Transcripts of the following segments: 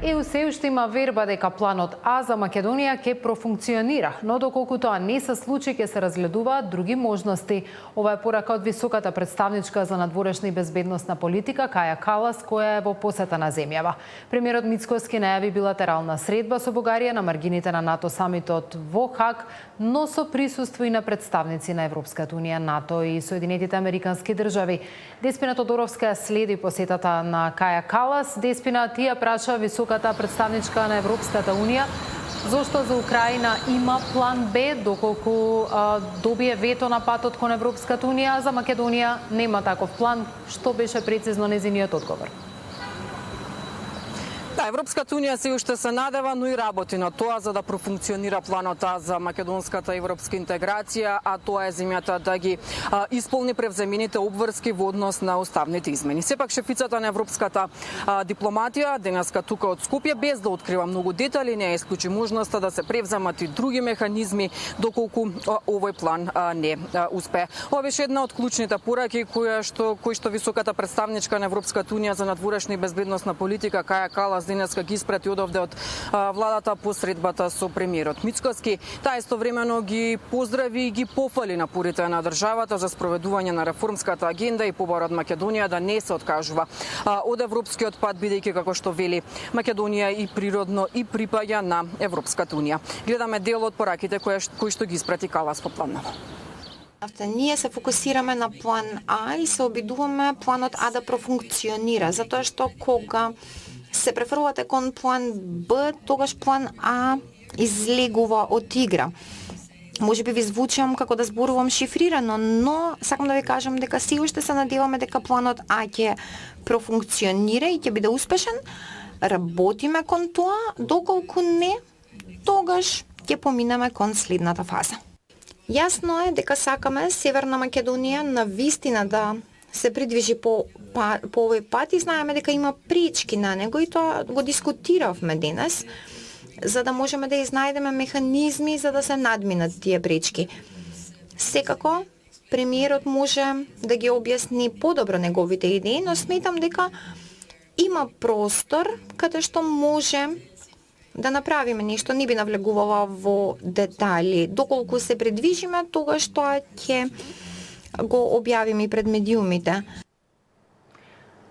ЕУ се уште има верба дека планот А за Македонија ќе профункционира, но доколку тоа не се случи, ќе се разгледуваат други можности. Ова е порака од високата представничка за надворешна и безбедносна политика Каја Калас, која е во посета на земјава. Премиерот Мицкоски најави билатерална средба со Бугарија на маргините на НАТО самитот во Хаг, но со присуство и на представници на Европската унија, НАТО и Соединетите американски држави. Деспина Тодоровска следи посетата на Каја Калас. Деспина, тие праша високата представничка на Европската унија зошто за Украина има план Б доколку добие вето на патот кон Европската унија, а за Македонија нема таков план. Што беше прецизно нејзиниот одговор? Да, Европската унија се уште се надева, но и работи на тоа за да профункционира планот А за македонската европска интеграција, а тоа е земјата да ги исполни превземените обврски во однос на уставните измени. Сепак шефицата на европската дипломатија денеска тука од Скопје, без да открива многу детали, не исклучи можноста да се превземат и други механизми доколку овој план не успее. Ова беше една од клучните пораки кои што високата представничка на Европската унија за надворешна и безбедносна политика Каја Калас денеска ги испрати одовде од владата по средбата со премиерот Мицкоски. Таа истовремено ги поздрави и ги пофали напорите на државата за спроведување на реформската агенда и побарот Македонија да не се откажува од европскиот пат, бидејќи како што вели Македонија и природно и припаѓа на Европската унија. Гледаме дел од пораките кои што ги испрати Калас по план. Ние се фокусираме на план А и се обидуваме планот А да профункционира, затоа што кога се префрлувате кон план Б, тогаш план А излегува од игра. Може би ви звучам како да зборувам шифрирано, но сакам да ви кажам дека се уште се надеваме дека планот А ќе профункционира и ќе биде успешен. Работиме кон тоа, доколку не, тогаш ќе поминеме кон следната фаза. Јасно е дека сакаме Северна Македонија на вистина да се придвижи по овој пат и знаеме дека има пречки на него и тоа го дискутиравме денес, за да можеме да изнајдеме механизми за да се надминат тие пречки. Секако, премиерот може да ги објасни подобро неговите идеи, но сметам дека има простор каде што може да направиме нешто, не би навлегувала во детали. Доколку се предвижиме, тогаш тоа ќе го објавиме и пред медиумите.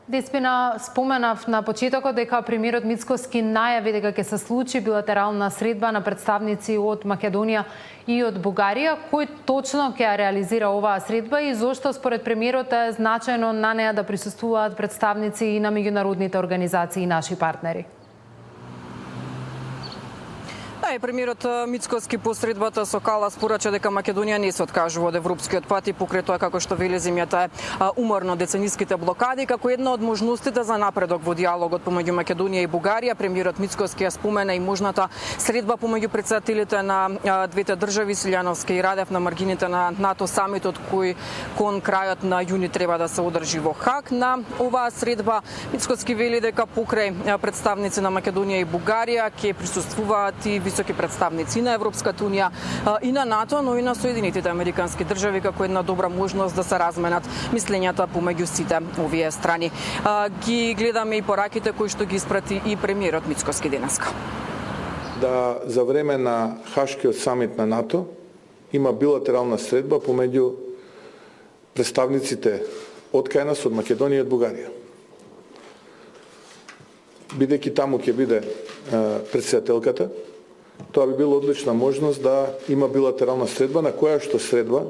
Деспина, споменав на почетокот дека премиерот Мицкоски најави дека ќе се случи билатерална средба на представници од Македонија и од Бугарија. Кој точно ќе реализира оваа средба и зошто според премиерот е значајно на неа да присуствуваат представници и на меѓународните организации и наши партнери? Премиерот Мицкоски по средбата со Калас порача дека Македонија не се откажува од европскиот пат и покрај тоа како што вели земјата е уморно децениските блокади, како една од можностите за напредок во диалогот помеѓу Македонија и Бугарија. Премиерот Мицкоски ја спомена и можната средба помеѓу претседателите на двете држави Силјановски и Радев на маргините на НАТО самитот кој кон крајот на јуни треба да се одржи во Хаг. На оваа средба Мицкоски вели дека покрај представници на Македонија и Бугарија ќе присуствуваат и високи представници на Европската унија и на НАТО, но и на Соединетите американски држави како една добра можност да се разменат мислењата помеѓу сите овие страни. Ги гледаме и пораките кои што ги испрати и премиерот Мицкоски денеска. Да за време на Хашкиот самит на НАТО има билатерална средба помеѓу представниците од кај нас, од Македонија и од Бугарија. Бидејќи таму ќе биде претседателката, тоа би била одлична можност да има билатерална средба, на која што средба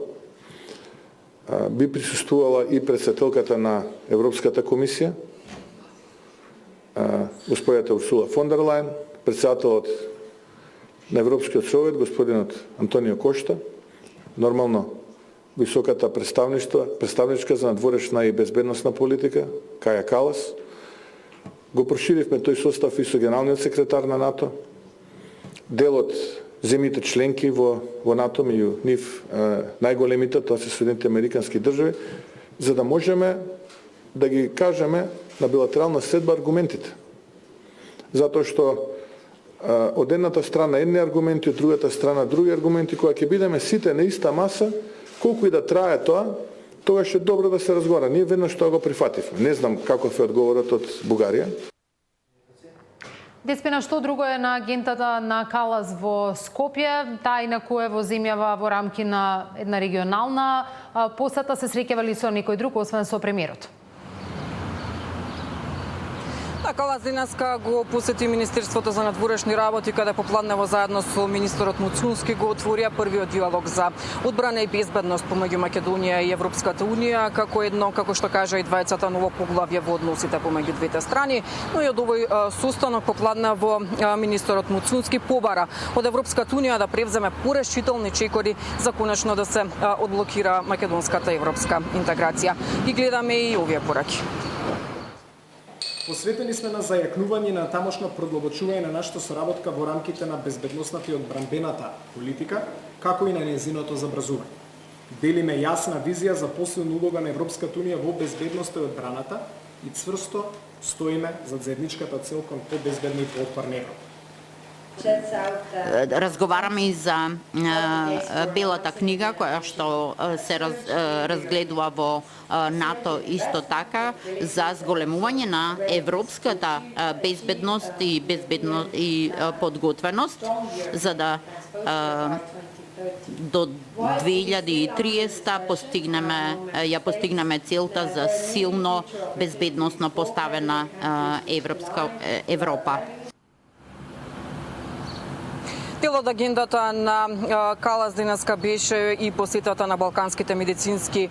би присуствувала и претседателката на Европската комисија, господјата Урсула фон дер Лајен, претседателот на Европскиот совет, господинот Антонио Кошта, нормално високата представничка за надворешна и безбедносна политика, Каја Калас. Го проширивме тој состав и со генералниот секретар на НАТО, дел од земјите членки во НАТО, меѓу нив најголемите, тоа се Соединетите американски држави, за да можеме да ги кажеме на билатерална средба аргументите. Затоа што од едната страна едни аргументи, од другата страна други аргументи, кога ќе бидеме сите на иста маса, колку и да трае тоа, тогаш е добро да се разговара. Ние веднаш тоа го прифативме. Не знам каков е одговорот од Бугарија. Деспина, што друго е на агентата на Калас во Скопје? Таа инаку е во земјава во рамки на една регионална посета. Се среќава ли со некој друг, освен со премиерот? Калас денеска го посети Министерството за надворешни работи, каде попладнево заедно со министерот Муцунски го отворија првиот диалог за одбрана и безбедност помеѓу Македонија и Европската унија, како што кажа и двајцата ново поглавје во односите помеѓу двете страни, но и од овој состанок попладнево министерот Муцунски побара од Европската унија да превземе порешителни чекори за конечно да се одблокира македонската европска интеграција. И гледаме и овие пораки. Посветени сме на зајакнување на тамошно продлабочување на нашата соработка во рамките на безбедносната и одбранбената политика, како и на нејзиното забразување. Делиме јасна визија за посилна улога на Европската унија во безбедноста и одбраната и цврсто стоиме зад заедничката цел кон побезбедна и поотпорна Европа. Разговараме и за белата книга која што се разгледува во НАТО исто така за зголемување на европската безбедност и подготвеност за да до 2030 постигнеме целта за силно безбедносно поставена Европа. Дел од агендата на Калас денеска беше и посетата на балканските медицински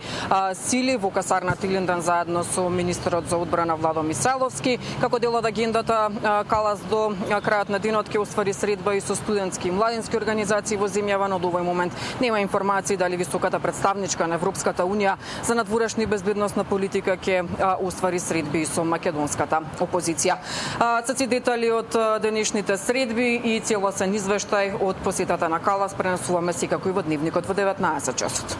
сили во касарната Илинден заедно со министерот за одбрана Владо Мисайловски. Како дел од агендата Калас до крајот на денот ќе оствари средба и со студентски и младински организации во земјава, но до овој момент нема информации дали високата представничка на Европската унија за надворешна и безбедносна политика ќе оствари средби и со македонската опозиција. Цаци детали од денешните средби и целосен извештај од посетата на Калас пренесуваме секако и во дневникот во 19 часот.